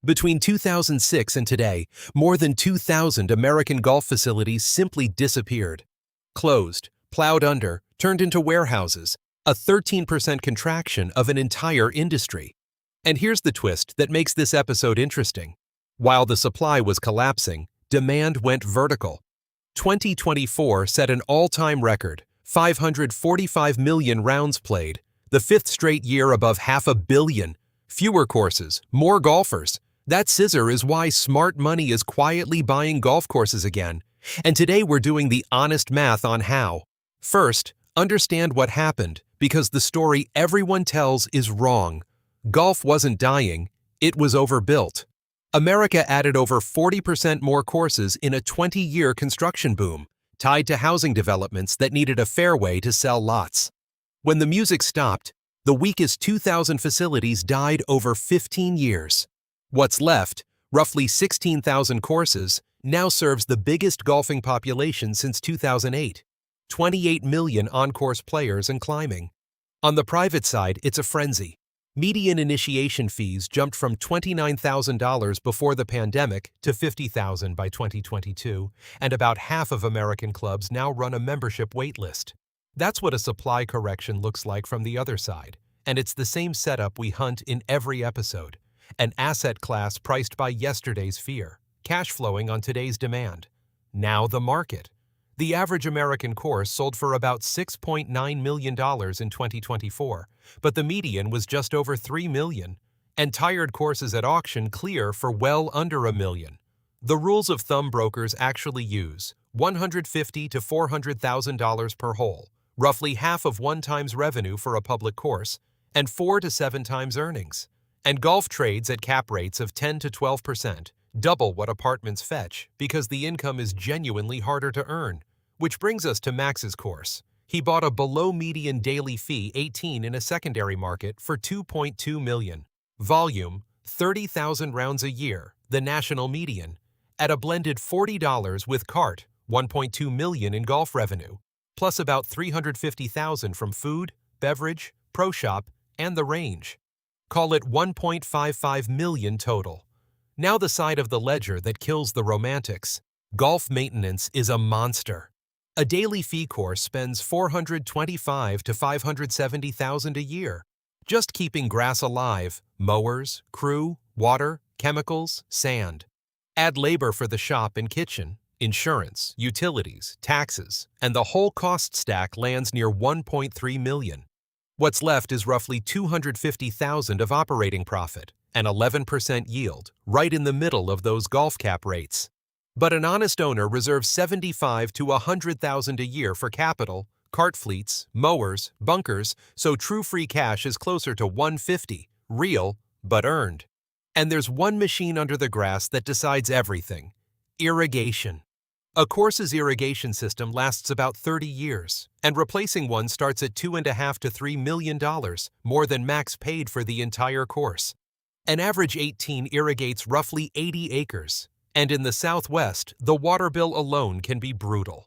Between 2006 and today, more than 2,000 American golf facilities simply disappeared. Closed, plowed under, turned into warehouses, a 13% contraction of an entire industry. And here's the twist that makes this episode interesting. While the supply was collapsing, demand went vertical. 2024 set an all-time record, 545 million rounds played, the fifth straight year above 500 million. Fewer courses, more golfers. That scissor is why smart money is quietly buying golf courses again. And today we're doing the honest math on how. First, understand what happened, because the story everyone tells is wrong. Golf wasn't dying, it was overbuilt. America added over 40% more courses in a 20-year construction boom, tied to housing developments that needed a fairway to sell lots. When the music stopped, the weakest 2,000 facilities died over 15 years. What's left, roughly 16,000 courses, now serves the biggest golfing population since 2008, 28 million on-course players and climbing. On the private side, it's a frenzy. Median initiation fees jumped from $29,000 before the pandemic to $50,000 by 2022, and about half of American clubs now run a membership waitlist. That's what a supply correction looks like from the other side, and it's the same setup we hunt in every episode. An asset class priced by yesterday's fear, cash flowing on today's demand. Now the market. The average American course sold for about $6.9 million in 2024, but the median was just over $3 million, and tired courses at auction clear for well under $1 million. The rules of thumb brokers actually use $150,000 to $400,000 per hole, roughly half of one time's revenue for a public course, and 4 to 7 times earnings. And golf trades at cap rates of 10 to 12%, double what apartments fetch because the income is genuinely harder to earn. Which brings us to Max's course. He bought a below-median daily fee 18 in a secondary market for $2.2 million. Volume, 30,000 rounds a year, the national median. At a blended $40 with cart, $1.2 million in golf revenue, plus about $350,000 from food, beverage, pro shop, and the range. Call it $1.55 million total. Now the side of the ledger that kills the romantics. Golf maintenance is a monster. A daily fee course spends $425,000 to $570,000 a year. Just keeping grass alive, mowers, crew, water, chemicals, sand. Add labor for the shop and kitchen, insurance, utilities, taxes, and the whole cost stack lands near $1.3 million. What's left is roughly $250,000 of operating profit, an 11% yield, right in the middle of those golf cap rates. But an honest owner reserves $75,000 to $100,000 a year for capital, cart fleets, mowers, bunkers, so true free cash is closer to $150,000, real, but earned. And there's one machine under the grass that decides everything: irrigation. A course's irrigation system lasts about 30 years, and replacing one starts at $2.5 to $3 million, more than Max paid for the entire course. An average 18 irrigates roughly 80 acres, and in the Southwest, the water bill alone can be brutal.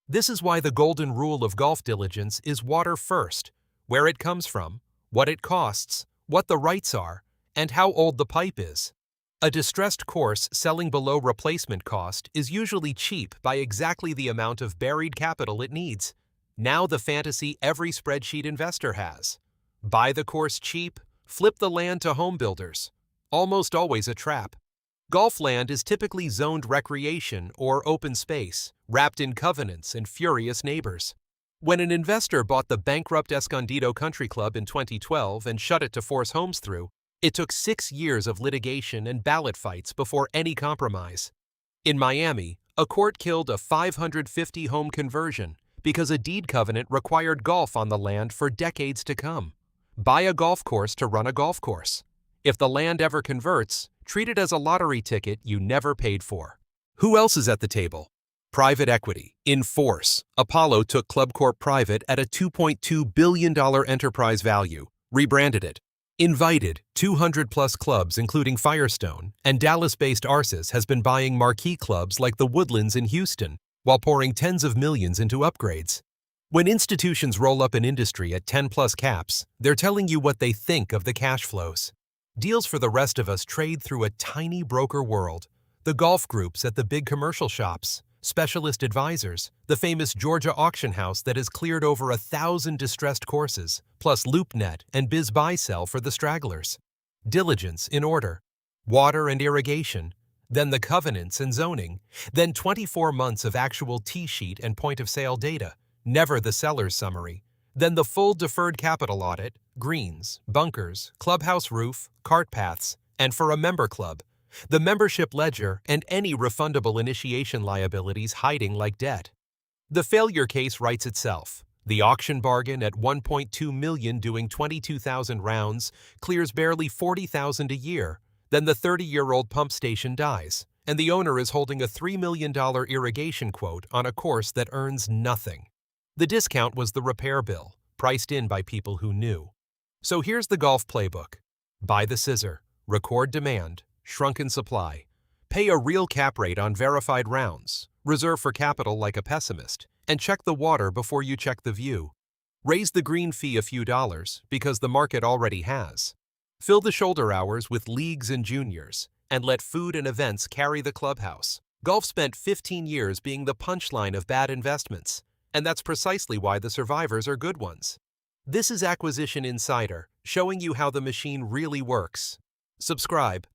This is why the golden rule of golf diligence is water first: where it comes from, what it costs, what the rights are, and how old the pipe is. A distressed course selling below replacement cost is usually cheap by exactly the amount of buried capital it needs. Now the fantasy every spreadsheet investor has. Buy the course cheap, flip the land to home builders. Almost always a trap. Golf land is typically zoned recreation or open space, wrapped in covenants and furious neighbors. When an investor bought the bankrupt Escondido Country Club in 2012 and shut it to force homes through, it took 6 years of litigation and ballot fights before any compromise. In Miami, a court killed a 550-home conversion because a deed covenant required golf on the land for decades to come. Buy a golf course to run a golf course. If the land ever converts, treat it as a lottery ticket you never paid for. Who else is at the table? Private equity. In force, Apollo took Club Corp private at a $2.2 billion enterprise value, rebranded it. Invited, 200-plus clubs including Firestone, and Dallas-based Arcis has been buying marquee clubs like the Woodlands in Houston, while pouring tens of millions into upgrades. When institutions roll up an industry at 10-plus caps, they're telling you what they think of the cash flows. Deals for the rest of us trade through a tiny broker world. The golf groups at the big commercial shops, specialist advisors, the famous Georgia auction house that has cleared over 1,000 distressed courses, plus LoopNet and BizBuySell for the stragglers. Diligence in order. Water and irrigation, then the covenants and zoning, then 24 months of actual T-sheet and point-of-sale data, never the seller's summary, then the full deferred capital audit, greens, bunkers, clubhouse roof, cart paths, and for a member club, the membership ledger and any refundable initiation liabilities hiding like debt. The failure case writes itself. The auction bargain at $1.2 million doing 22,000 rounds clears barely $40,000 a year. Then the 30-year-old pump station dies, and the owner is holding a $3 million irrigation quote on a course that earns nothing. The discount was the repair bill, priced in by people who knew. So here's the golf playbook. Buy the scissor, record demand, shrunken supply, pay a real cap rate on verified rounds, reserve for capital like a pessimist, and check the water before you check the view. Raise the green fee a few dollars because the market already has. Fill the shoulder hours with leagues and juniors, and let food and events carry the clubhouse. Golf spent 15 years being the punchline of bad investments, and that's precisely why the survivors are good ones. This is Acquisition Insider, showing you how the machine really works. Subscribe,